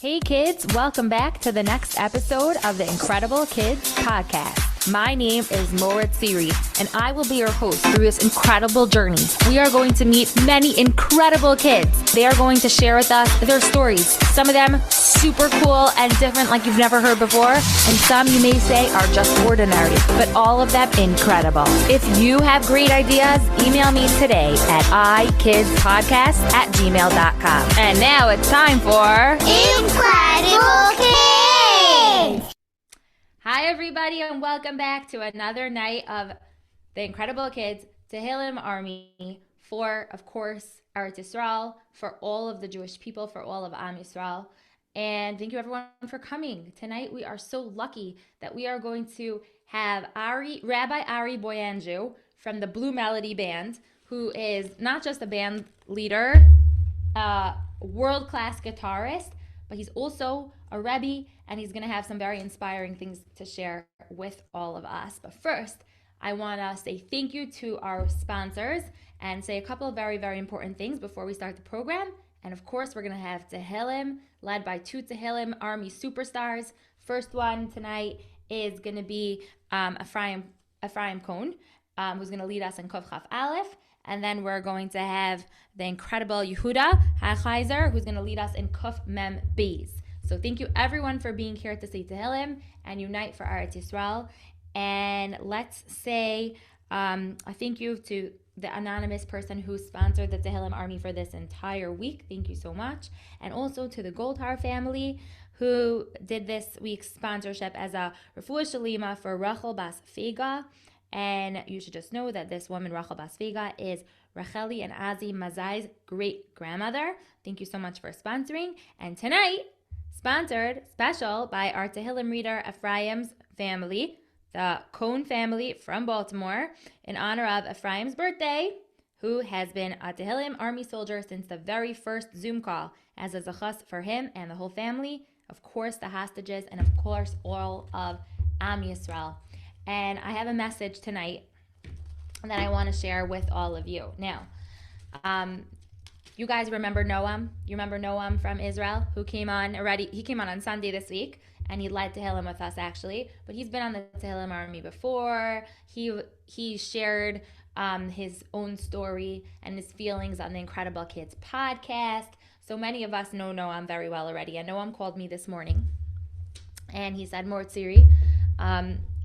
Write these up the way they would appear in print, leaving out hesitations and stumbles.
Hey kids, welcome back to the next episode of the InKredible Kids podcast. My name is Moritz Siri, and I will be your host through this incredible journey. We are going to meet many incredible kids. They are going to share with us their stories. Some of them super cool and different like you've never heard before, and some you may say are just ordinary, but all of them incredible. If you have great ideas, email me today at ikidspodcast@gmail.com. And now it's time for InKredible Kids! Hi everybody, and welcome back to another night of the InKredible Kids Tehillim Army for, of course, Eretz Yisrael, for all of the Jewish people, for all of Am Yisrael. And thank you everyone for coming. Tonight we are so lucky that we are going to have Rabbi Ari Boiangiu from the Blue Melody Band, who is not just a band leader, world-class guitarist, but he's also a Rebbe, and he's going to have some very inspiring things to share with all of us. But first, I want to say thank you to our sponsors and say a couple of very, very important things before we start the program. And of course, we're going to have Tehillim, led by two Tehillim Army superstars. First one tonight is going to be Efraim Cohn, who's going to lead us in Chaf Aleph. And then we're going to have the InKredible Yehuda, who's going to lead us in Chaf Mem Beis. So thank you everyone for being here to say Tehillim and unite for Eretz Yisrael. And let's say a thank you to the anonymous person who sponsored the Tehillim Army for this entire week. Thank you so much. And also to the Goldhar family who did this week's sponsorship as a refuah shalima for Rachel Bas Fega. And you should just know that this woman, Rachel Bas Fega, is Racheli and Azi Mazai's great-grandmother. Thank you so much for sponsoring. And tonight, sponsored special by our Tehillim reader Ephraim's family, the Cohn family from Baltimore, in honor of Ephraim's birthday, who has been a Tehillim Army soldier since the very first Zoom call, as a zachas for him and the whole family, of course the hostages, and of course all of Am Yisrael. And I have a message tonight that I want to share with all of you. Now, you guys remember Noam? You remember Noam from Israel who came on already? He came on Sunday this week, and he led Tehillim with us actually. But he's been on the Tehillim Army before. He shared his own story and his feelings on the InKredible Kids podcast. So many of us know Noam very well already. And Noam called me this morning, and he said, Moritz Siri,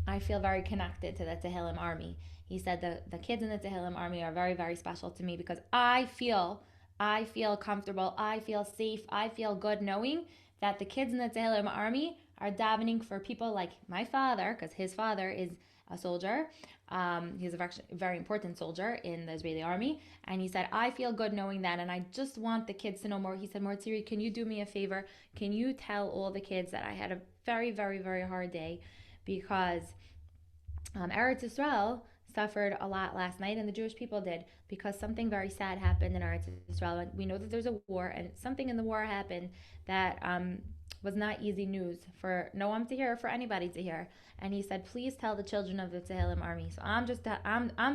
I feel very connected to the Tehillim Army. He said the kids in the Tehillim Army are very, very special to me because I feel comfortable, I feel safe, I feel good knowing that the kids in the Tehillim Army are davening for people like my father, because his father is a soldier. He's a very important soldier in the Israeli army. And he said, I feel good knowing that, and I just want the kids to know more. He said, Moritz Siri, can you do me a favor? Can you tell all the kids that I had a very, very, very hard day because Eretz Yisrael suffered a lot last night, and the Jewish people did, because something very sad happened in Eretz Yisrael. And we know that there's a war, and something in the war happened that was not easy news for Noam to hear, or for anybody to hear. And he said, please tell the children of the Tehillim Army. So I'm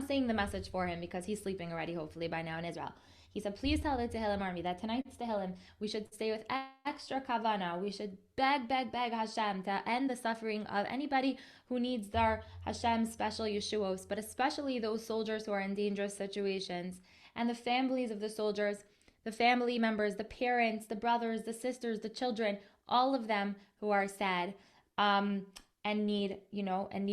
saying the message for him because he's sleeping already, hopefully by now in Israel. He said, please tell the Tehillim Army that tonight's Tehillim, we should stay with extra kavana. We should beg Hashem to end the suffering of anybody who needs their Hashem's special Yeshuos, but especially those soldiers who are in dangerous situations, and the families of the soldiers, the family members, the parents, the brothers, the sisters, the children, all of them who are sad and need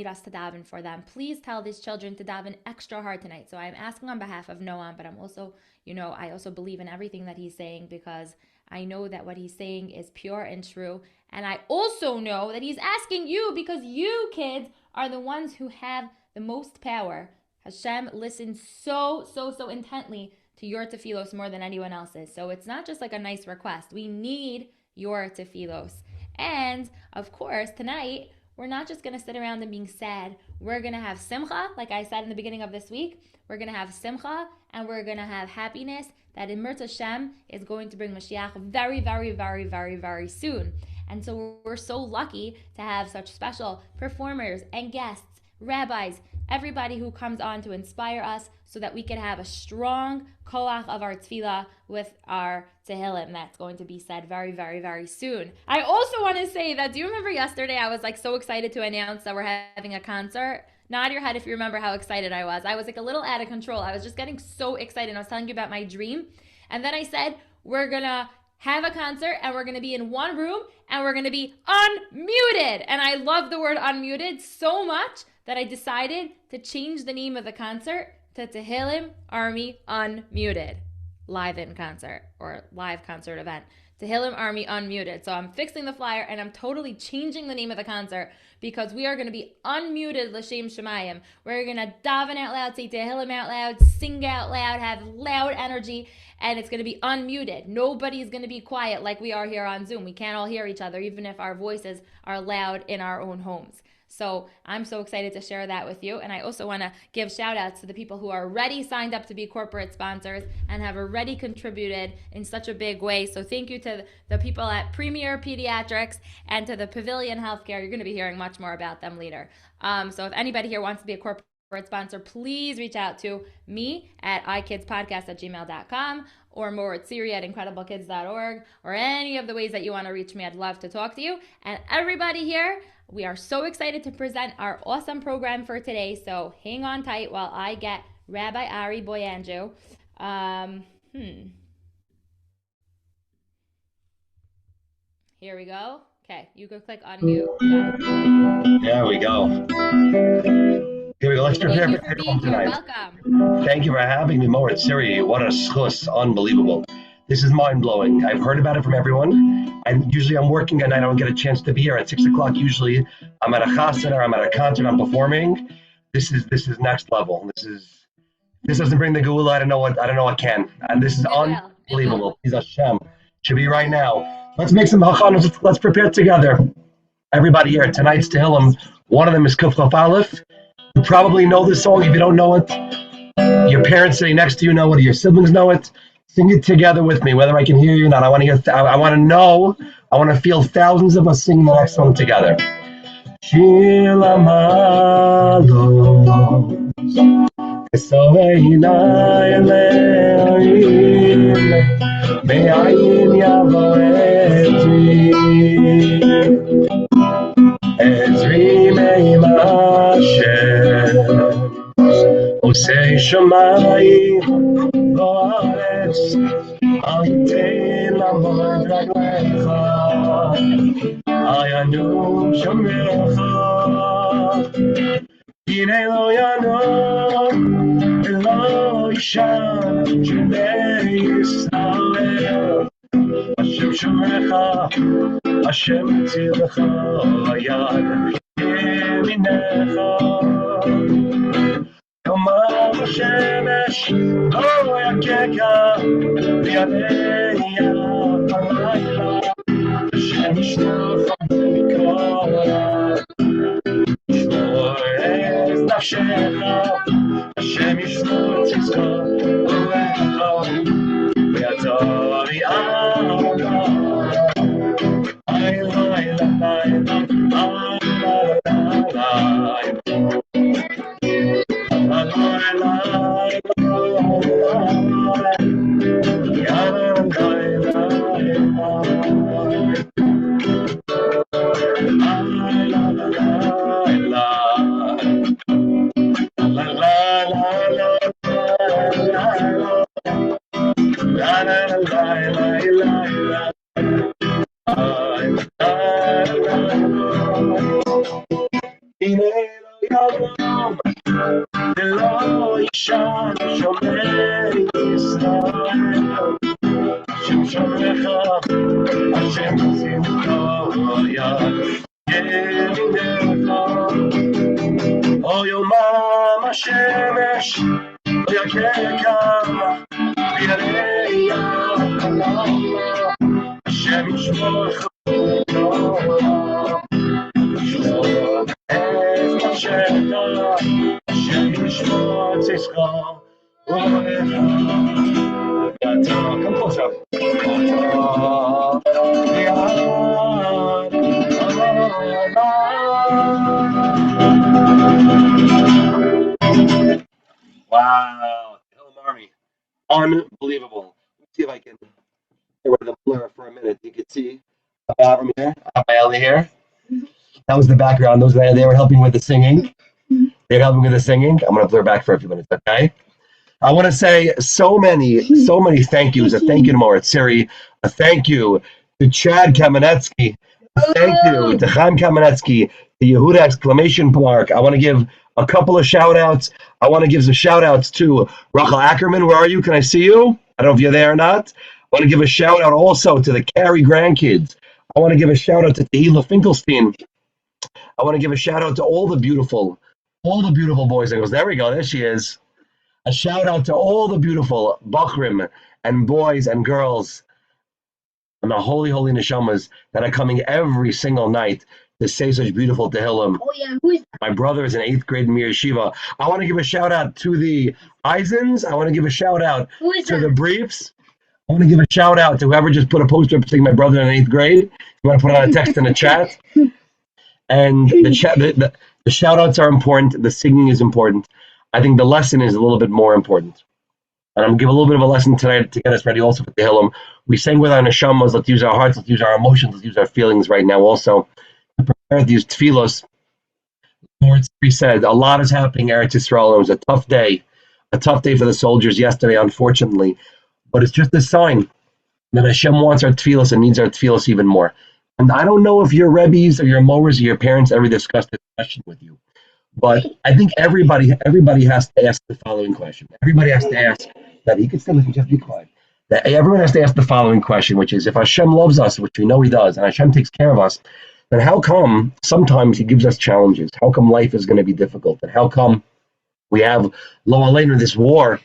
us to daven for them. Please tell these children to daven extra hard tonight. So I'm asking on behalf of Noam, but I'm also, I also believe in everything that he's saying, because I know that what he's saying is pure and true. And I also know that he's asking you because you kids are the ones who have the most power. Hashem listens so intently to your tefillos more than anyone else's. So it's not just like a nice request. We need your tefillos. And of course, tonight, we're not just going to sit around and being sad. We're going to have simcha, like I said in the beginning of this week. We're going to have simcha, and we're going to have happiness that in Mirz Hashem is going to bring Mashiach very, very, very, very, very soon. And so we're so lucky to have such special performers and guests rabbis, everybody who comes on to inspire us so that we can have a strong koach of our tefillah with our Tehillim. That's going to be said very, very, very soon. I also want to say that, do you remember yesterday I was like so excited to announce that we're having a concert? Nod your head if you remember how excited I was. I was like a little out of control. I was just getting so excited. I was telling you about my dream. And then I said, we're going to have a concert and we're going to be in one room and we're going to be unmuted. And I love the word unmuted so much that I decided to change the name of the concert to Tehillim Army Unmuted. Live-in concert or live concert event. Tehillim Army Unmuted. So I'm fixing the flyer and I'm totally changing the name of the concert because we are going to be unmuted L'Shem Shemayim. We're going to daven out loud, say Tehillim out loud, sing out loud, have loud energy, and it's going to be unmuted. Nobody's going to be quiet like we are here on Zoom. We can't all hear each other even if our voices are loud in our own homes. So I'm so excited to share that with you. And I also want to give shout outs to the people who are already signed up to be corporate sponsors and have already contributed in such a big way. So thank you to the people at Premier Pediatrics and to the Pavilion Healthcare. You're going to be hearing much more about them later. So if anybody here wants to be a corporate sponsor, please reach out to me at ikidspodcast@gmail.com or more at Siri at InKredibleKids.org or any of the ways that you want to reach me. I'd love to talk to you. And everybody here, we are so excited to present our awesome program for today. So hang on tight while I get Rabbi Ari Boiangiu. Here we go. Okay, you can click unmute. There we go. Here we go. Let's prepare for Tehillim tonight. Welcome. Thank you for having me, Mo. It's Siri. What a schus. Unbelievable. This is mind-blowing. I've heard about it from everyone, and usually I'm working and I don't get a chance to be here at 6 o'clock. Usually I'm at a chassan or I'm at a concert, I'm performing. This is next level. This doesn't bring the geula. I don't know what can. And this is unbelievable. He's Hashem. Should be right now. Let's make some hachanos. Let's prepare together. Everybody here, tonight's Tehillim, one of them is Chaf Aleph. You probably know this song. If you don't know it, your parents sitting next to you know it, or your siblings know it. Sing it together with me, whether I can hear you or not. I want to hear. I want to know. I want to feel thousands of us singing the next song together. Shir Lamalo, Esoveina Eleim, Me'ayim Yavo Ezri Me'im Hashem, Osei Shamayim V'aretz, Ayitin Lamod Raglecha, Ayanu Shomecha, Yinei Lo Yanom, Elo Ishan, Shnei Yisrael, Hashem Shomecha, Hashem Tzilecha, Yad Yeminecha, Yom HaShemesh Lo Yakeka V'yadeya Halayla Hashem Yishlocha Mikora Yishmor Ez Nafshecha Hashem Yishmor Tzizcha Urecha V'yadori Amra Ayla Ayla Ayla Ayla Oh, your mama shemesh, your keka, v'yadeya halayla, Hashem yishmor yishmor ez nafshecha, Hashem yishmor tzizcha urecha. Come closer. unbelievable. Let's see if I can get rid of the blur for a minute. You can see the bottom here, my alley here. That was the background. Those they were helping with the singing. They were helping with the singing. I'm gonna blur back for a few minutes, okay? I want to say so many thank yous. A thank you to Moritz Siri. A thank you to Chad Kamenetsky. A thank you to Chaim Kamenetsky. The Yehuda exclamation mark. I want to give a couple of shout outs. I want to give some shout outs to Rachel Ackerman. Where are you? Can I see you? I don't know if you're there or not. I want to give a shout out also to the Carey grandkids. I want to give a shout out to Tehillim Finkelstein. I want to give a shout out to all the beautiful boys and girls. There we go. There she is. A shout out to all the beautiful Bachrim and boys and girls and the holy neshamas that are coming every single night to say such beautiful Tehillim. Oh yeah, who is that? My brother is in 8th grade in Mir Yeshiva. I want to give a shout out to the Eisens. I want to give a shout out to the Briefs. I want to give a shout out to whoever just put a poster up saying my brother in 8th grade. You want to put on a text in the chat? And the shout outs are important. The singing is important. I think the lesson is a little bit more important. And I'm going to give a little bit of a lesson tonight to get us ready also for Tehillim. We sang with our neshamas. Let's use our hearts. Let's use our emotions. Let's use our feelings right now also to prepare these tefillos. Lord said, a lot is happening in Eretz Yisrael. It was a tough day for the soldiers yesterday, unfortunately. But it's just a sign that Hashem wants our tefillos and needs our tefillos even more. And I don't know if your rebbes or your mowers or your parents ever discussed this question with you. But I think everybody has to ask the following question. Everybody has to ask that he can still listen, just be quiet. That everyone has to ask the following question, which is if Hashem loves us, which we know he does, and Hashem takes care of us, then how come sometimes he gives us challenges? How come life is going to be difficult? And how come we have lo aleinu this war,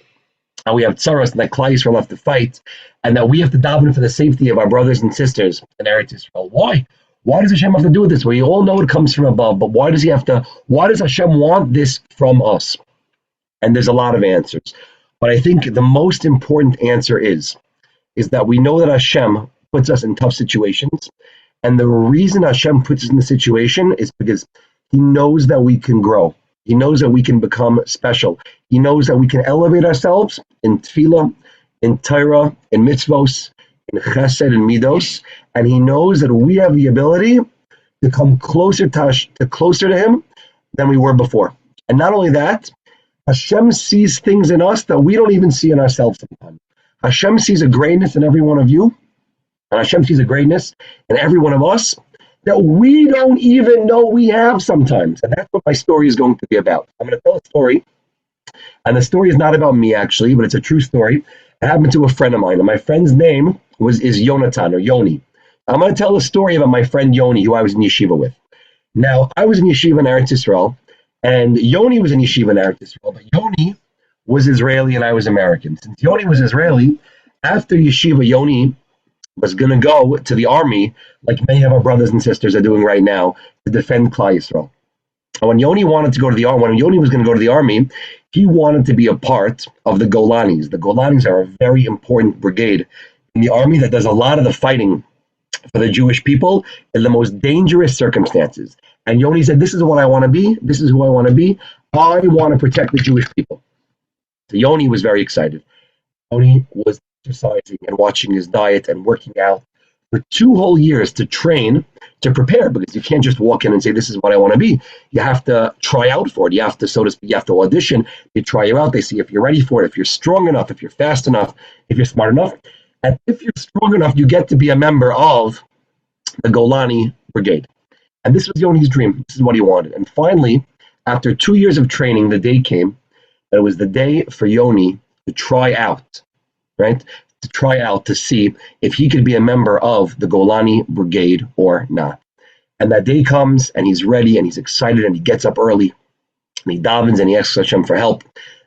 and we have tsaras and that Klal Yisrael have to fight, and that we have to daven for the safety of our brothers and sisters in Eretz Yisrael? Why? Why does Hashem have to do it this way? You all know it comes from above, but why does Hashem want this from us? And there's a lot of answers. But I think the most important answer is that we know that Hashem puts us in tough situations. And the reason Hashem puts us in the situation is because he knows that we can grow. He knows that we can become special. He knows that we can elevate ourselves in tefillah, in Torah, in mitzvos, in chesed and midos, and he knows that we have the ability to come closer to him than we were before. And not only that, Hashem sees things in us that we don't even see in ourselves sometimes. Hashem sees a greatness in every one of you, and Hashem sees a greatness in every one of us that we don't even know we have sometimes. And that's what my story is going to be about. I'm going to tell a story, and the story is not about me actually, but it's a true story. It happened to a friend of mine, and my friend's name is Yonatan or Yoni. I'm going to tell a story about my friend Yoni, who I was in yeshiva with. Now, I was in yeshiva in Eretz Yisrael, and Yoni was in yeshiva in Eretz Yisrael, but Yoni was Israeli and I was American. Since Yoni was Israeli, after yeshiva, Yoni was going to go to the army, like many of our brothers and sisters are doing right now, to defend Klal Yisrael. And when Yoni wanted to go to the army, when Yoni was going to go to the army, he wanted to be a part of the Golanis. The Golanis are a very important brigade in the army that does a lot of the fighting for the Jewish people in the most dangerous circumstances. And Yoni said, this is what I want to be. This is who I want to be. I want to protect the Jewish people. So Yoni was very excited. Yoni was exercising and watching his diet and working out for 2 whole years to train, to prepare, because you can't just walk in and say, this is what I want to be. You have to try out for it. You have to, so to speak, you have to audition. They try you out. They see if you're ready for it, if you're strong enough, if you're fast enough, if you're smart enough. And if you're strong enough, you get to be a member of the Golani Brigade. And this was Yoni's dream. This is what he wanted. And finally, after 2 years of training, the day came that it was the day for Yoni to try out, right? To try out to see if he could be a member of the Golani Brigade or not. And that day comes, and he's ready, and he's excited, and he gets up early, and he davens, and he asks Hashem for help,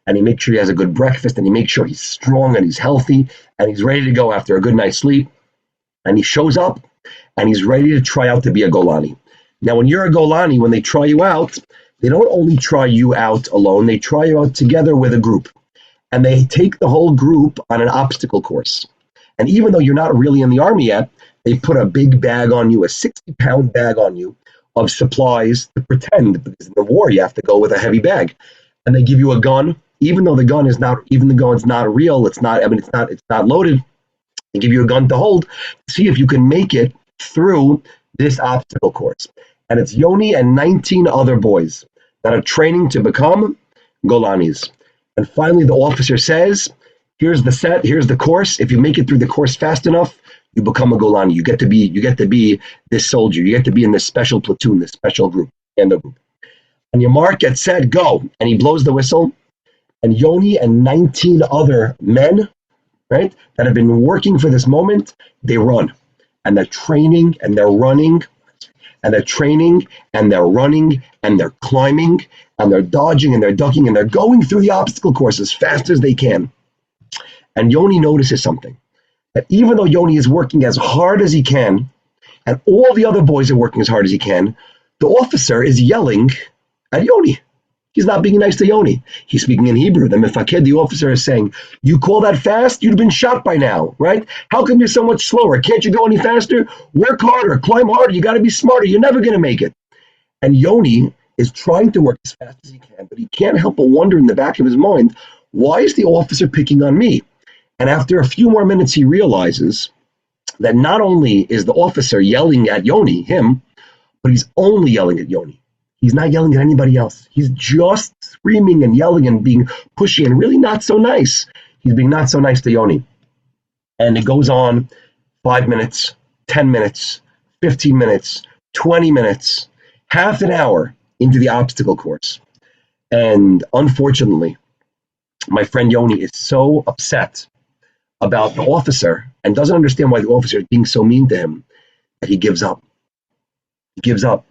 and he makes sure he has a good breakfast, and he makes sure he's strong, and he's healthy, and he's ready to go after a good night's sleep. And he shows up, and he's ready to try out to be a Golani. Now, when you're a Golani, when they try you out, they don't only try you out alone, they try you out together with a group. And they take the whole group on an obstacle course. And even though you're not really in the army yet, they put a big bag on you, a 60-pound bag on you of supplies to pretend, because in the war you have to go with a heavy bag. And they give you a gun, even though the gun is not real, it's not loaded. They give you a gun to hold to see if you can make it through this obstacle course. And it's Yoni and 19 other boys that are training to become Golanis. And finally, the officer says, here's the set, here's the course. If you make it through the course fast enough, you become a Golani. You get to be this soldier. You get to be in this special platoon, this special group, and the group. And your mark gets set, go. And he blows the whistle. And Yoni and 19 other men, right, that have been working for this moment, they run. And they're training and they're running. And they're training and they're running and they're climbing and they're dodging and they're ducking and they're going through the obstacle course as fast as they can. And Yoni notices something. That even though Yoni is working as hard as he can, and all the other boys are working as hard as he can, the officer is yelling at Yoni. He's not being nice to Yoni. He's speaking in Hebrew. The Mefaked, the officer, is saying, you call that fast? You'd have been shot by now, right? How come you're so much slower? Can't you go any faster? Work harder, climb harder. You got to be smarter. You're never going to make it. And Yoni is trying to work as fast as he can, but he can't help but wonder in the back of his mind, why is the officer picking on me? And after a few more minutes, he realizes that not only is the officer yelling at Yoni, him, but he's only yelling at Yoni. He's not yelling at anybody else. He's just screaming and yelling and being pushy and really not so nice. He's being not so nice to Yoni. And it goes on 5 minutes, 10 minutes, 15 minutes, 20 minutes, half an hour into the obstacle course. And unfortunately, my friend Yoni is so upset about the officer and doesn't understand why the officer is being so mean to him that he gives up. He gives up.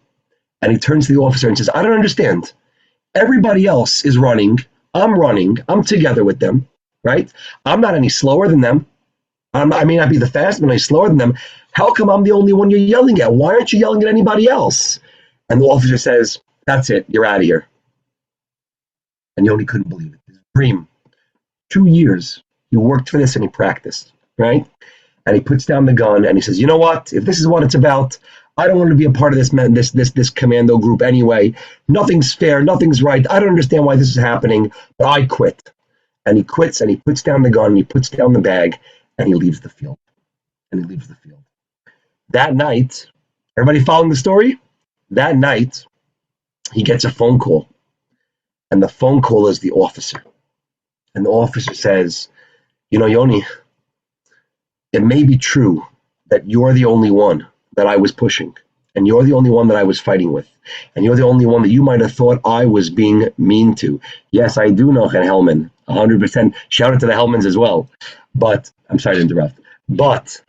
And he turns to the officer and says, I don't understand. Everybody else is running. I'm together with them, right? I'm not any slower than them. I may not be the fastest, but I'm slower than them. How come I'm the only one you're yelling at? Why aren't you yelling at anybody else? And the officer says, that's it. You're out of here. And Yoni couldn't believe it. His dream. 2 years. He worked for this and he practiced, right? And he puts down the gun and he says, you know what? If this is what it's about, I don't want to be a part of this commando group anyway. Nothing's fair. Nothing's right. I don't understand why this is happening, but I quit. And he quits and he puts down the gun and he puts down the bag and he leaves the field. That night, everybody following the story? That night, he gets a phone call. And the phone call is the officer. And the officer says, you know, Yoni, it may be true that you're the only one that I was pushing, and you're the only one that I was fighting with, and you're the only one that you might have thought I was being mean to. Yes, I do know Hellman, 100%. Shout out to the Hellmans as well. But, I'm sorry to interrupt. But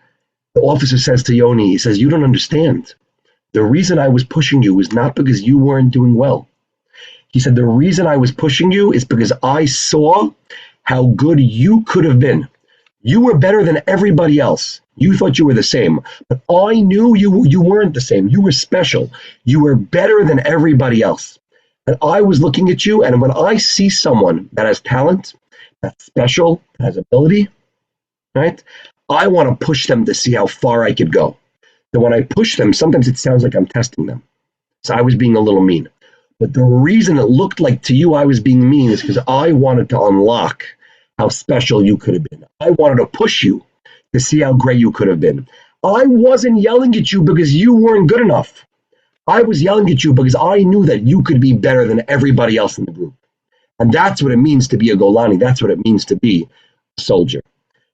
the officer says to Yoni, he says, you don't understand. The reason I was pushing you is not because you weren't doing well. He said, the reason I was pushing you is because I saw how good you could have been. You were better than everybody else. You thought you were the same, but I knew you weren't the same. You were special. You were better than everybody else. And I was looking at you, and when I see someone that has talent, that's special, that has ability, right? I want to push them to see how far I could go. So when I push them, sometimes it sounds like I'm testing them. So I was being a little mean. But the reason it looked like to you I was being mean is because I wanted to unlock how special you could have been. I wanted to push you to see how great you could have been. I wasn't yelling at you because you weren't good enough. I was yelling at you because I knew that you could be better than everybody else in the group. And that's what it means to be a Golani. That's what it means to be a soldier.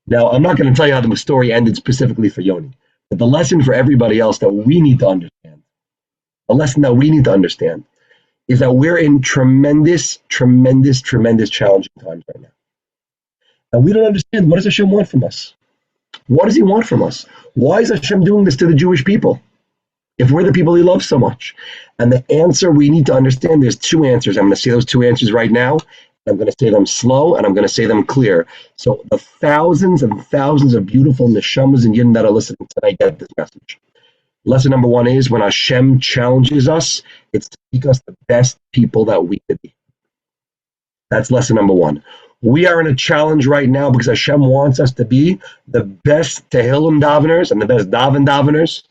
Now, I'm not going to tell you how the story ended specifically for Yoni, but the lesson for everybody else that we need to understand, the lesson that we need to understand is that we're in tremendous challenging times right now. And we don't understand, what does Hashem want from us? What does he want from us? Why is Hashem doing this to the Jewish people if we're the people he loves so much? And the answer we need to understand, there's two answers. I'm going to say those two answers right now. I'm going to say them slow and I'm going to say them clear. So the thousands and thousands of beautiful neshamas and yidden that are listening tonight get this message. Lesson number one is when Hashem challenges us, it's to make us the best people that we could be. That's lesson number one. We are in a challenge right now because Hashem wants us to be the best Tehillim daveners and the best daveners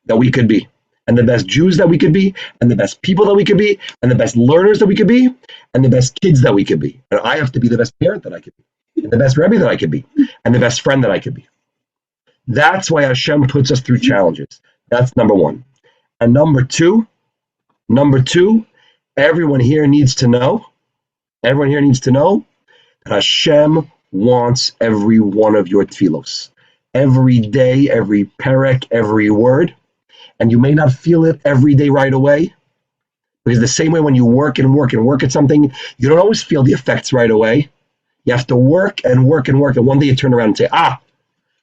that we could be. and the best Jews that we could be, and the best people that we could be, and the best learners that we could be, and the best kids that we could be. And I have to be the best parent that I could be, and the best Rebbe that I could be, and the best friend that I could be. That's why Hashem puts us through challenges. That's number one. And number two, everyone here needs to know that Hashem wants every one of your tefillos. Every day, every perek, every word. And you may not feel it every day right away. Because the same way when you work at something, you don't always feel the effects right away. You have to work. And one day you turn around and say,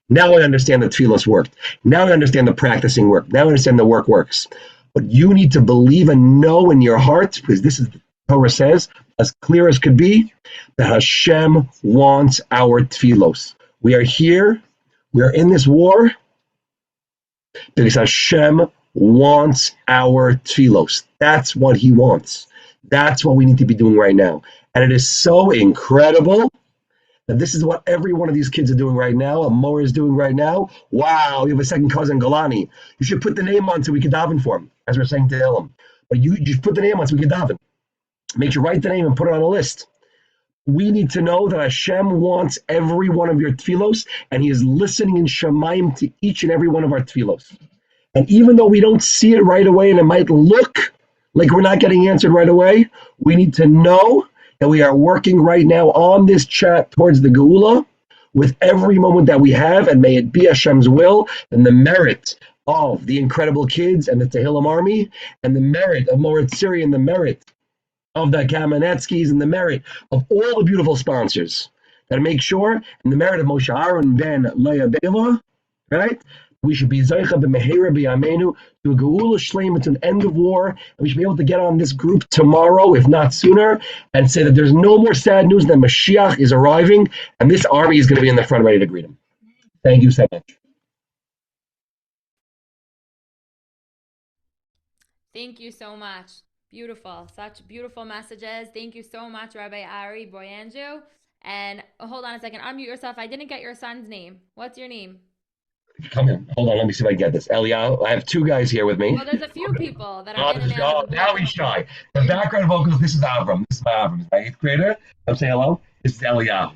now I understand the tefillos worked. Now I understand the practicing work. Now I understand the work works. But you need to believe and know in your heart, because this is the Torah says, as clear as could be, that Hashem wants our tefillos. We are here. We are in this war because Hashem wants our tefillos. That's what He wants. That's what we need to be doing right now. And it is so incredible that this is what every one of these kids are doing right now. Amor is doing right now. Wow, you have a second cousin, Galani. You should put the name on so we can daven for him, as we're saying to Tehillim. But you should put the name on so we can daven. Make sure you write the name and put it on a list. We need to know that Hashem wants every one of your tefillos, and He is listening in Shemaim to each and every one of our tefillos. And even though we don't see it right away, and it might look like we're not getting answered right away, we need to know that we are working right now on this chat towards the Geula with every moment that we have, and may it be Hashem's will and the merit of the incredible kids and the Tehillim army, and the merit of Moritz Siri, and the merit of the Kamenetskis, and the merit of all the beautiful sponsors that make sure, and the merit of Moshe Aaron ben Leah Bela, right? We should be Zaycha b'Mehera b'Yameinu to a Geula Shleima, to an end of war, and we should be able to get on this group tomorrow, if not sooner, and say that there's no more sad news than Mashiach is arriving, and this army is going to be in the front ready to greet him. Thank you so much. Thank you so much. Beautiful. Such beautiful messages. Thank you so much, Rabbi Ari Boiangiu. And hold on a second. Unmute yourself. I didn't get your son's name. What's your name? Come in. Hold on. Let me see if I get this. Eliyahu. I have two guys here with me. Well, there's a few people that are in and out of the now he's shy. The background vocals, this is Avram. This is my Avram. This is my eighth grader. I'm saying hello. This is Eliyahu.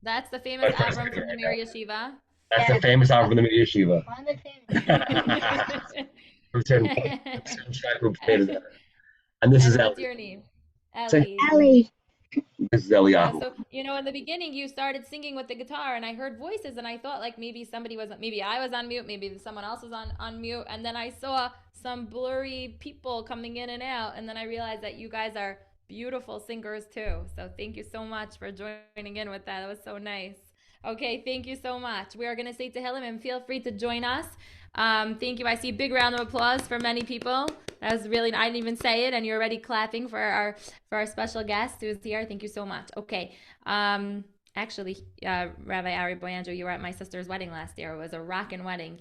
That's the famous Avram from the Mir Yeshiva. That's the famous Avram from the Mir Yeshiva. And this is Ellie. What's your name? Ellie. Ellie. This is Eliyahu. So, in the beginning, you started singing with the guitar, and I heard voices, and I thought like maybe I was on mute, maybe someone else was on mute, and then I saw some blurry people coming in and out, and then I realized that you guys are beautiful singers too. So thank you so much for joining in with that. That was so nice. Okay, thank you so much. We are going to say Tehillim, and feel free to join us. Thank you. I see a big round of applause for many people. That was really, I didn't even say it, and you're already clapping for our special guest who's here. Thank you so much. Okay. Actually, Rabbi Ari Boiangiu, you were at my sister's wedding last year. It was a rockin' wedding.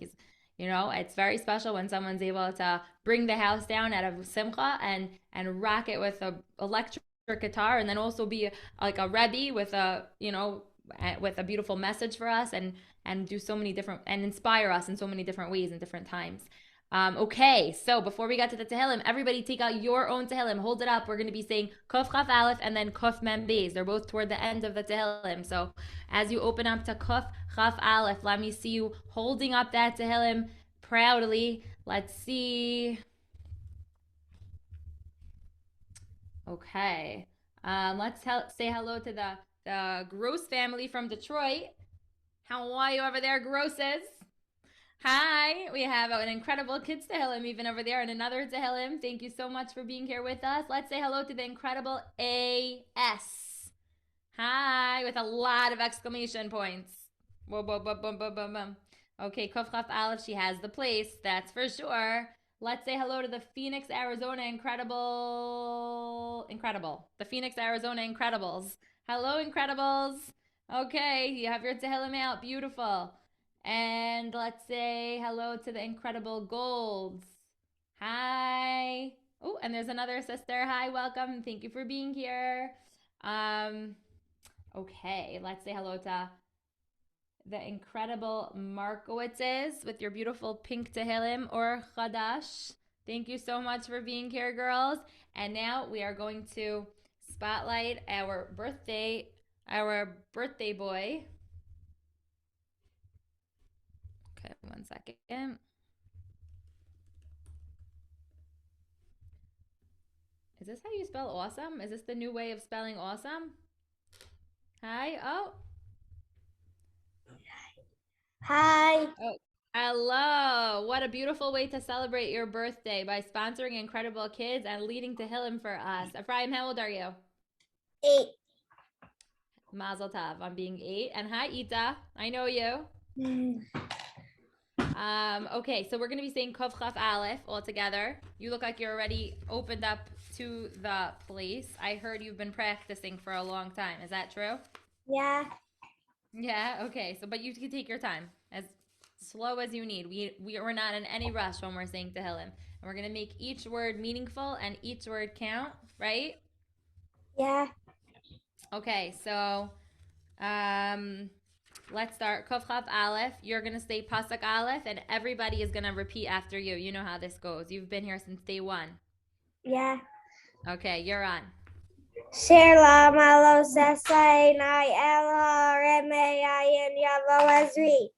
It's very special when someone's able to bring the house down out of simcha and rock it with a electric guitar, and then also be like a Rebbe with a beautiful message for us, and do so many different, and inspire us in so many different ways and different times. Okay, so before we get to the Tehillim, everybody take out your own Tehillim. Hold it up. We're going to be saying Kuf Chaf Aleph and then Kuf Mem Beis. They're both toward the end of the Tehillim. So as you open up to Kuf Chaf Aleph, let me see you holding up that Tehillim proudly. Let's see. Okay. Let's say hello to the Gross family from Detroit. How are you over there, Grosses? Hi, we have an incredible kids Tehillim even over there, and another Tehillim. Thank you so much for being here with us. Let's say hello to the incredible AS. Hi, with a lot of exclamation points. Boom, boom, boom, boom, boom, boom, boom. Okay, Kuf Chaf Aleph, she has the place, that's for sure. Let's say hello to the Phoenix, Arizona Incredible. The Phoenix, Arizona Incredibles. Hello, Incredibles. Okay, you have your Tehillim out. Beautiful. And let's say hello to the Incredible Golds. Hi. Oh, and there's another sister. Hi, welcome. Thank you for being here. Okay, let's say hello to the Incredible Markowitzes with your beautiful pink Tehillim, or Chadash. Thank you so much for being here, girls. And now we are going to spotlight our birthday boy. Okay, 1 second. Is this how you spell awesome? Is this the new way of spelling awesome? Hi. Oh. Hi. Oh. Hello. What a beautiful way to celebrate your birthday by sponsoring InKredible Kids and leading Tehillim for us. Efraim, how old are you? 8. Mazel tov on being 8. And hi, Ita. I know you. Okay, so we're going to be saying Chaf Aleph all together. You look like you're already opened up to the place. I heard you've been practicing for a long time. Is that true? Yeah. Yeah, okay. So, but you can take your time, as slow as you need. We're not in any rush when we're saying Tehillim. And we're going to make each word meaningful and each word count, right? Yeah. Okay, so let's start. Chaf Aleph. You're going to say Pasuk Aleph, and everybody is going to repeat after you. You know how this goes. You've been here since day 1. Yeah. Okay, you're on. Shirla malo sesai nai el haremeyayin yavo ezri.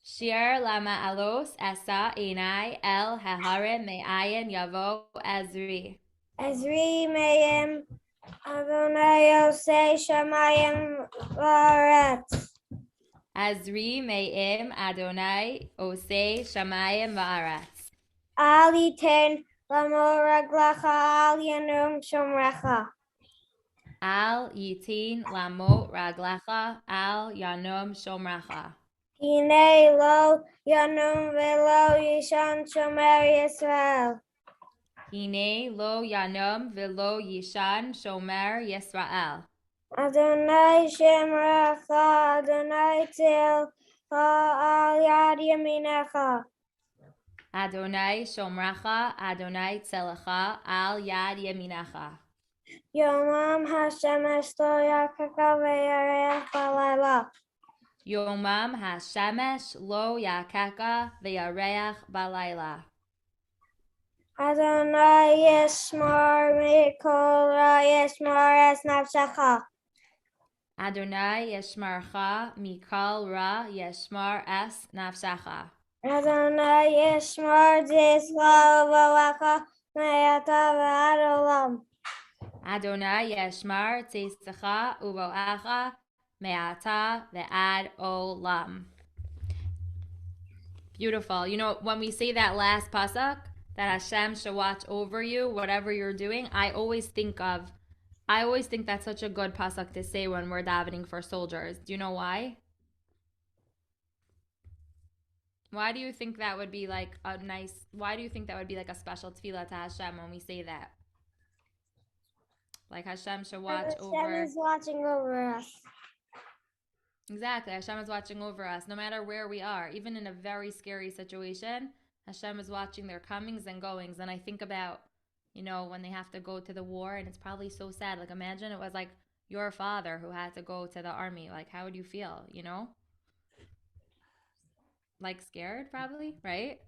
Shir lama alos esa enai el hahare me'ayin yavo ezri. Ezri mayim Adonai Yosei shamayim va'aretz. Ezri me'im Adonai osei shamayim va'aretz. Al yiten lamo raglacha al yanum shomrecha. Al yitin lamo raglecha al yanom shomrecha. Hine lo yanum velo yishan shomer Yisrael. Hine lo yanom velo yishan shomer Yisrael. Adonai shemrecha, Adonai tzilcha al yad yaminecha. Adonai shomrecha, Adonai tzelecha al yad yeminecha. Yomam hashemesh lo yakaka ve'yareach balayla. Yomam hashemesh lo yakeka ve'yareach balayla. Adonai yishmor mikol ra yishmor es nafshecha. Adonai yeshmarcha mikal ra yeshmar es nafshecha. Adonai yishmor tzischa u'volecha me'ata ve'ad olam. Adonai yeshmar tzeischa uvoecha me'ata ve'ad olam. Beautiful. You know, when we say that last pasuk, that Hashem should watch over you, whatever you're doing, I always think that's such a good pasuk to say when we're davening for soldiers. Do you know why? Why do you think that would be like a special tefillah to Hashem when we say that? Like Hashem should watch over. Hashem is watching over us. Exactly. Hashem is watching over us no matter where we are. Even in a very scary situation, Hashem is watching their comings and goings. And I think about, you know, when they have to go to the war, and it's probably so sad. Like imagine it was like your father who had to go to the army. Like how would you feel, you know? Like scared probably, right?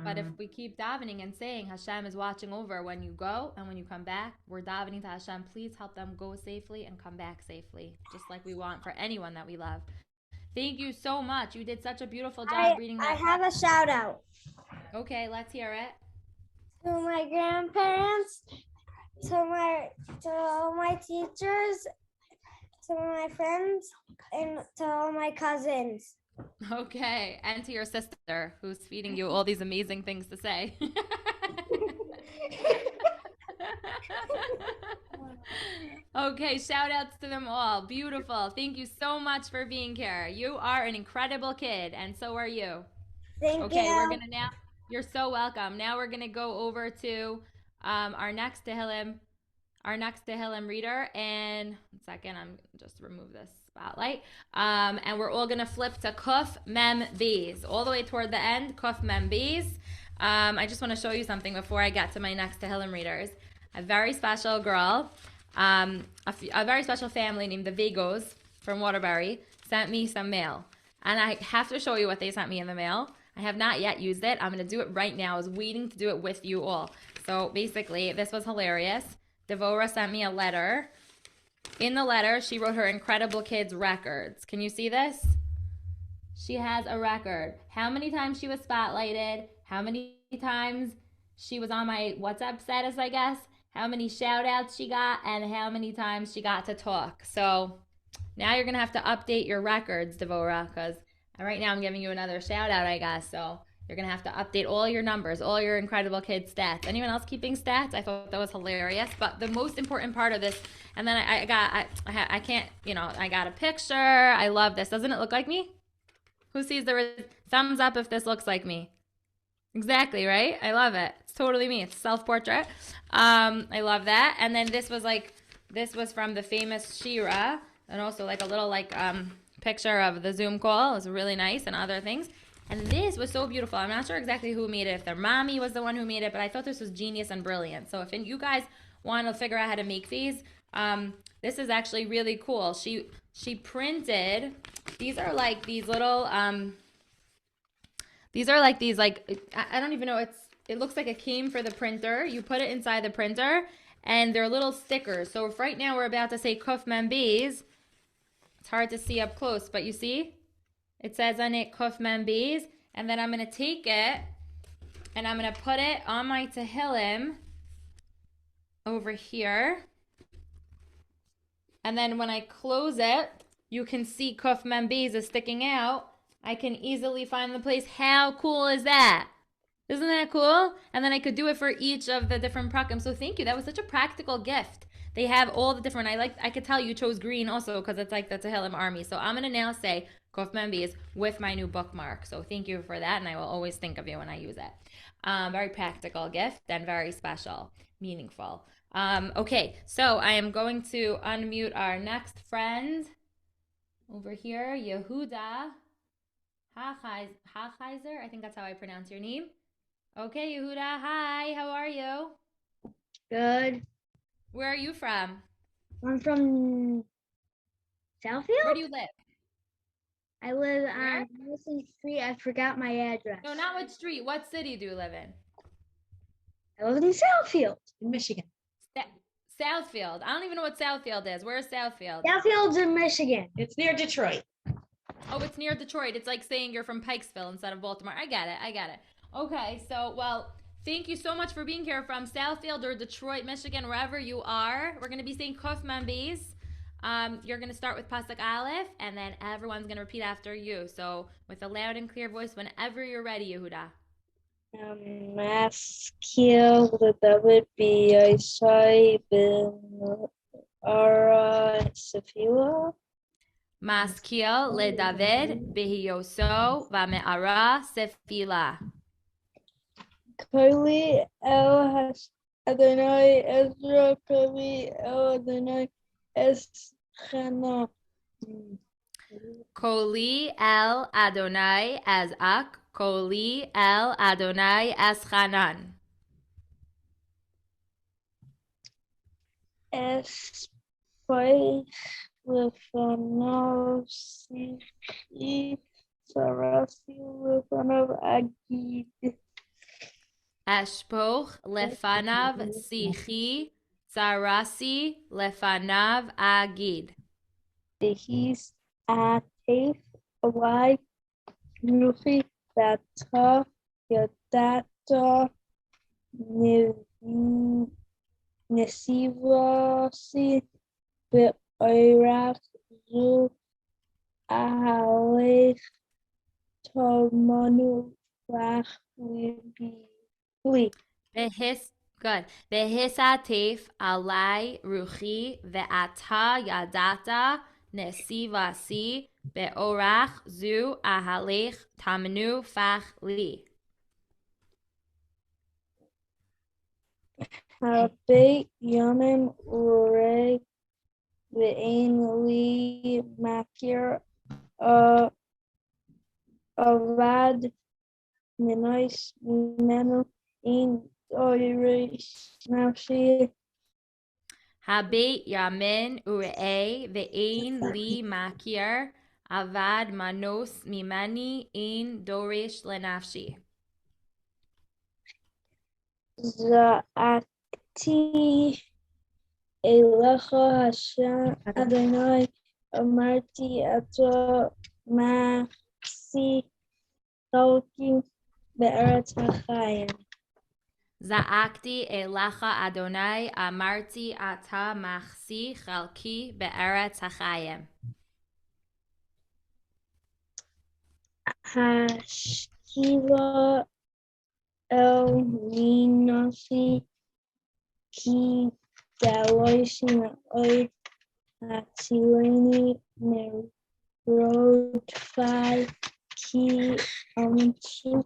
But if we keep davening and saying Hashem is watching over when you go and when you come back, we're davening to Hashem, please help them go safely and come back safely, just like we want for anyone that we love. Thank you so much. You did such a beautiful job reading that. I have a shout out. Okay, let's hear it. To my grandparents, to all my teachers, to my friends, and to all my cousins. Okay, and to your sister who's feeding you all these amazing things to say. Okay, shout outs to them all. Beautiful. Thank you so much for being here. You are an incredible kid, and so are you. Thank you. Okay, we're gonna now. You're so welcome. Now we're gonna go over to our next Tehillim reader. And 1 second, I'm just remove this spotlight. And we're all gonna flip to Kuf Mem Beis, all the way toward the end. Kuf Mem Beis. I just want to show you something before I get to my next Tehillim readers. A very special girl, a very special family named the Vegos from Waterbury sent me some mail, and I have to show you what they sent me in the mail. I have not yet used it. I'm going to do it right now. I was waiting to do it with you all. So basically, this was hilarious. Devora sent me a letter. In the letter, she wrote her InKredible Kids records. Can you see this? She has a record. How many times she was spotlighted, how many times she was on my WhatsApp status, I guess, how many shout outs she got, and how many times she got to talk. So now you're going to have to update your records, Devora, because right now I'm giving you another shout out, I guess. So you're going to have to update all your numbers, all your InKredible Kids stats. Anyone else keeping stats? I thought that was hilarious. But the most important part of this, and then I can't, I got a picture. I love this. Doesn't it look like me? Who sees the thumbs up if this looks like me? Exactly, right? I love it. It's totally me. It's self-portrait. I love that. And then this was from the famous Shira, and also like a little picture of the Zoom call. It was really nice, and other things. And this was so beautiful. I'm not sure exactly who made it, if their mommy was the one who made it, but I thought this was genius and brilliant. So if you guys want to figure out how to make these, this is actually really cool. She printed, these are like these little, I don't even know, it looks like it came for the printer. You put it inside the printer, and they're little stickers. So if right now we're about to say Kuf Mem Beis, it's hard to see up close, but you see? It says on it Kuf Mem Beis, and then I'm going to take it, and I'm going to put it on my Tehillim over here. And then when I close it, you can see Kuf Mem Beis is sticking out. I can easily find the place. How cool is that? Isn't that cool? And then I could do it for each of the different prakim. So thank you. That was such a practical gift. They have all the different, I could tell you chose green also because it's like the Tehillim army. So I'm going to now say Kuf Mem Beis with my new bookmark. So thank you for that, and I will always think of you when I use it. Very practical gift and very special, meaningful. Okay, so I am going to unmute our next friend over here, Yehuda Hachheiser. I think that's how I pronounce your name. Okay, Yehuda, hi, how are you? Good. Where are you from? I'm from Southfield. Where do you live? I live on Madison Street. I forgot my address. No, not what street. What city do you live in? I live in Southfield, in Michigan. Southfield. I don't even know what Southfield is. Where's Southfield? Southfield's in Michigan. It's near Detroit. Oh, it's near Detroit. It's like saying you're from Pikesville instead of Baltimore. I get it. Okay, so, well, thank you so much for being here from Southfield or Detroit, Michigan, wherever you are. We're going to be saying Kuf Mem Beis. You're going to start with Pasuk Aleph, and then everyone's going to repeat after you. So, with a loud and clear voice, whenever you're ready, Yehuda. Maskil David Beis ben Ara Sefila. Maskil le David behioso v'me'ara sefila. Koli el Adonai Ezra Koli el Adonai Eschana. Koli el Adonai Ezak. Koli el Adonai Eschanan. Espoich lefanav sichi sarasi lefanav agid. Ashpoch lefanav sichi sarasi lefanav agid. Dehis atef alai ruchi bata yadata nesivasi be'oirach zu ahalech tomanu lach libi. Good. Vehisatef alai ruchi ve'ata yadata nesivasi be'orach zu ahalech tamnu fach li. Habe yamim ureg ve'ein li makir avad minais menu in oirish nafshi. Habe yamin ure'e ve'ein li makir Avad manos mimani in dorish lenafshi. Za'akti Elecha Hashem Adonai Amarti Ato Maxi Chalki Be'eretz HaChayim. Za'akti elecha Adonai amarti ata machsi chalki be'eretz hachayim. Hashkiva El Ninosi Ki Daloisin Oid Hatzileni Merodfai Ki Amchuk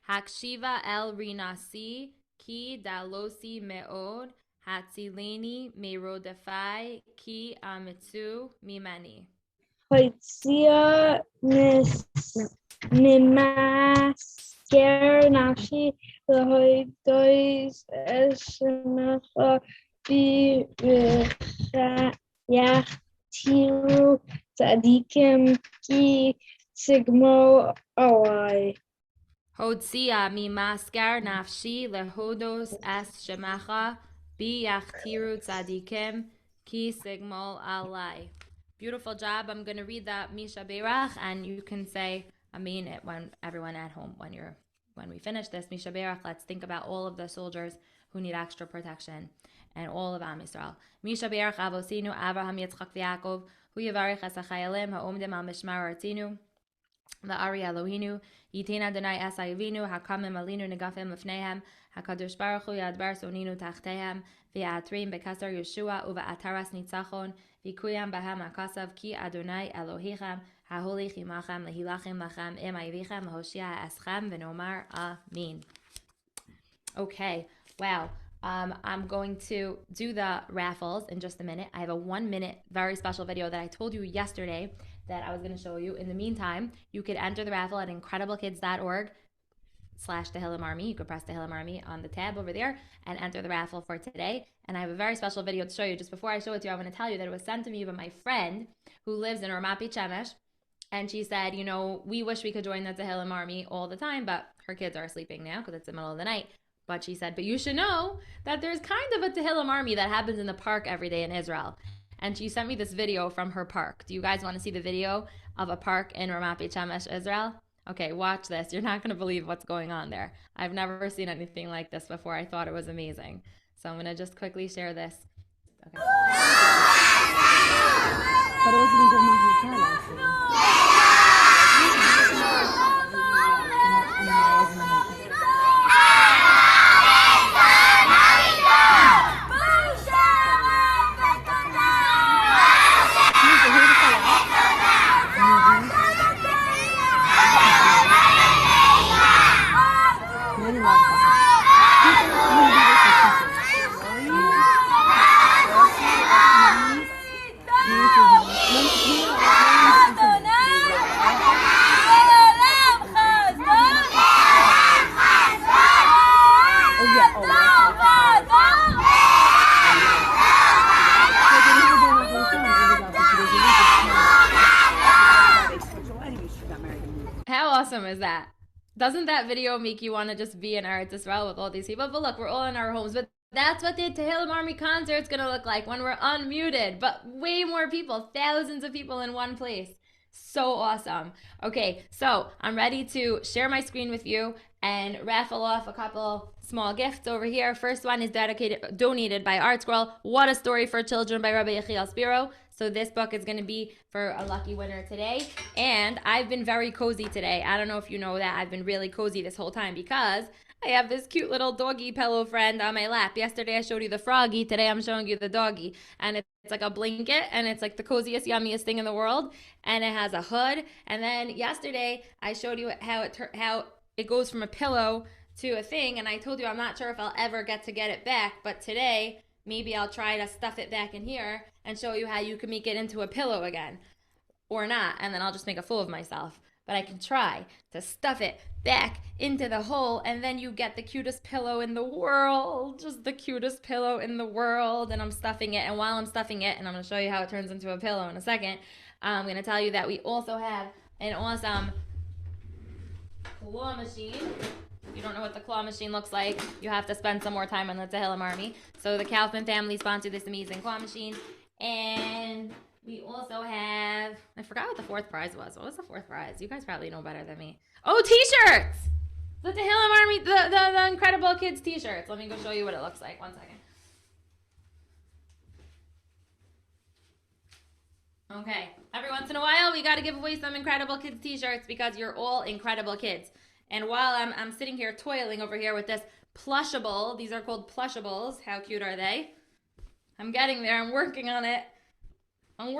Hakshiva el rinasi ki dalosi meod hatzileni merodefai ki amitzu mimani. Hoitzia Nimasker Nashi Lehoidois Eshemecha Bi Yachtiru Tzadikim Ki Sigmo Alai. Hotzia mi maskar nafshi lehodos es shemacha bi yachtiru tzadikim ki sigmol alai. Beautiful job. I'm going to read that Misha Berach, and you can say Amen it when everyone at home. When we finish this Misha Berach, let's think about all of the soldiers who need extra protection and all of Am Yisrael. Misha Berach Avosinu Avraham Yitzchak v'Yaakov hu yivarich es hachayalim ha'omdim al mishmar artinu Ari Elohinu Yitin Adonai es hayavinu hakamim alinu negafim lefnehem hakadosh baruch hu yadbar soninu tachtehem v'yatrim bekasar Yeshua uve'ataras nitzachon v'kuyam bahem akasav ki Adonai Elohichem ha'holich imachem lehilachim lachem im ayivichem lahoshia eschem v'nomar amin. Okay, wow. I'm going to do the raffles in just a minute. I have a 1 minute very special video that I told you yesterday that I was going to show you. In the meantime, you could enter the raffle at InKredibleKids.org/Tehillim Army. You could press Tehillim Army on the tab over there and enter the raffle for today. And I have a very special video to show you. Just before I show it to you, I want to tell you that it was sent to me by my friend who lives in Ramat Beit Shemesh. And she said, you know, we wish we could join the Tehillim Army all the time, but her kids are sleeping now because it's the middle of the night. But she said, but you should know that there's kind of a Tehillim Army that happens in the park every day in Israel. And she sent me this video from her park. Do you guys want to see the video of a park in Ramat Beit Shemesh, Israel? Okay, watch this. You're not going to believe what's going on there. I've never seen anything like this before. I thought it was amazing. So I'm going to just quickly share this. Okay. How awesome is that? Doesn't that video make you want to just be in Eretz Yisrael with all these people? But look, we're all in our homes. But that's what the Tehillim Army concert's going to look like when we're unmuted. But way more people, thousands of people in one place. So awesome. Okay, so I'm ready to share my screen with you and raffle off a couple small gifts over here. First one is donated by Art Scroll. What a Story for Children by Rabbi Yechiel Spiro. So this book is going to be for a lucky winner today. And I've been very cozy today. I don't know if you know that. I've been really cozy this whole time because I have this cute little doggy pillow friend on my lap. Yesterday I showed you the froggy. Today I'm showing you the doggy. And it's like a blanket and it's like the coziest, yummiest thing in the world. And it has a hood. And then yesterday I showed you how it goes from a pillow to a thing. And I told you I'm not sure if I'll ever get it back. But today maybe I'll try to stuff it back in here and show you how you can make it into a pillow again. Or not. And then I'll just make a fool of myself. but I can try to stuff it back into the hole, and then you get the cutest pillow in the world, just the cutest pillow in the world. And I'm stuffing it, and while I'm stuffing it, and I'm going to show you how it turns into a pillow in a second, I'm going to tell you that we also have an awesome claw machine. If you don't know what the claw machine looks like, you have to spend some more time on the Tehillim Army. So the Kaufman family sponsored this amazing claw machine. And we also have, I forgot what the fourth prize was. What was the fourth prize? You guys probably know better than me. Oh, t-shirts! The Tehillim Army, the InKredible Kids t-shirts. Let me go show you what it looks like. One second. Okay, every once in a while, we got to give away some InKredible Kids t-shirts because you're all incredible kids. And while I'm sitting here toiling over here with this plushable, these are called plushables. How cute are they? I'm getting there. I'm working on it. I'm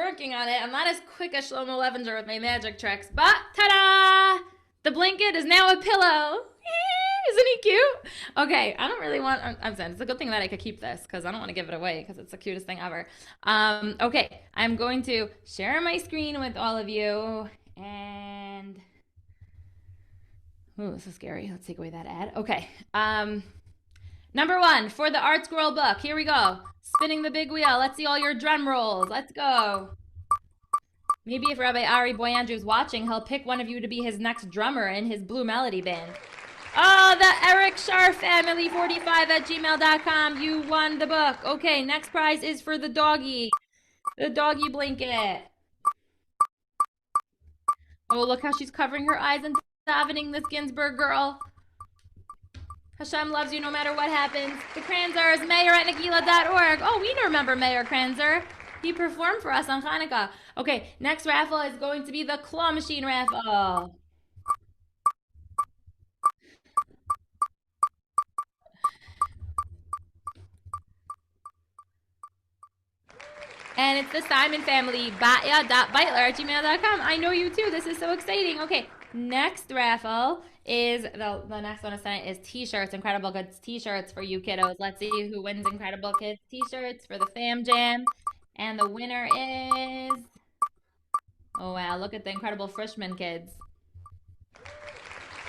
not as quick as Shlomo Levenger with my magic tricks, but ta-da! The blanket is now a pillow. Isn't he cute? Okay, I don't really want, I'm saying it's a good thing that I could keep this because I don't want to give it away because it's the cutest thing ever. Okay, I'm going to share my screen with all of you, and ooh, this is scary. Let's take away that ad. Okay. Number 1 for the Art Scroll book. Here we go. Spinning the big wheel. Let's see all your drum rolls. Let's go. Maybe if Rabbi Ari Boiangiu is watching, he'll pick one of you to be his next drummer in his Blue Melody Band. Oh, the Eric Shar family 45@gmail.com. You won the book. Okay, next prize is for the doggy. The doggy blanket. Oh, look how she's covering her eyes and davening, this Ginsburg girl. Hashem loves you no matter what happens. The Kranzers, mayor@nagila.org. Oh, we remember Mayor Kranzer. He performed for us on Hanukkah. Okay, next raffle is going to be the claw machine raffle. And it's the Simon family, batya.beitler@gmail.com. I know you too. This is so exciting. Okay, next raffle is, the next one is t-shirts, InKredible Kids t-shirts for you kiddos. Let's see who wins InKredible Kids t-shirts for the Fam Jam. And the winner is, oh wow, look at the incredible Frischman kids.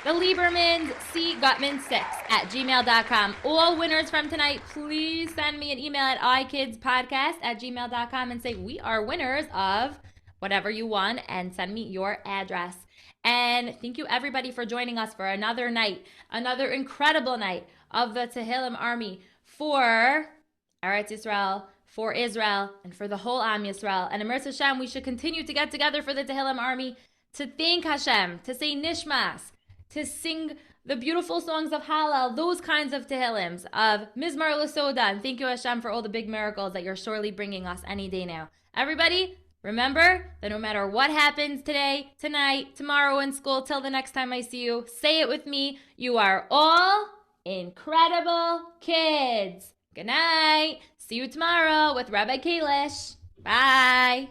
The Liebermans, cgutman6@gmail.com. All winners from tonight, please send me an email at ikidspodcast@gmail.com and say we are winners of whatever you won, and send me your address. And thank you everybody for joining us for another night, another incredible night of the Tehillim Army for Eretz Yisrael, for Israel, and for the whole Am Yisrael. And Emerz Hashem, we should continue to get together for the Tehillim Army to thank Hashem, to say Nishmas, to sing the beautiful songs of Hallel, those kinds of Tehillims, of Mizmar L'Soda. And thank you, Hashem, for all the big miracles that you're surely bringing us any day now. Everybody, remember that no matter what happens today, tonight, tomorrow in school, till the next time I see you, say it with me, you are all incredible kids. Good night. See you tomorrow with Rabbi Kalish. Bye.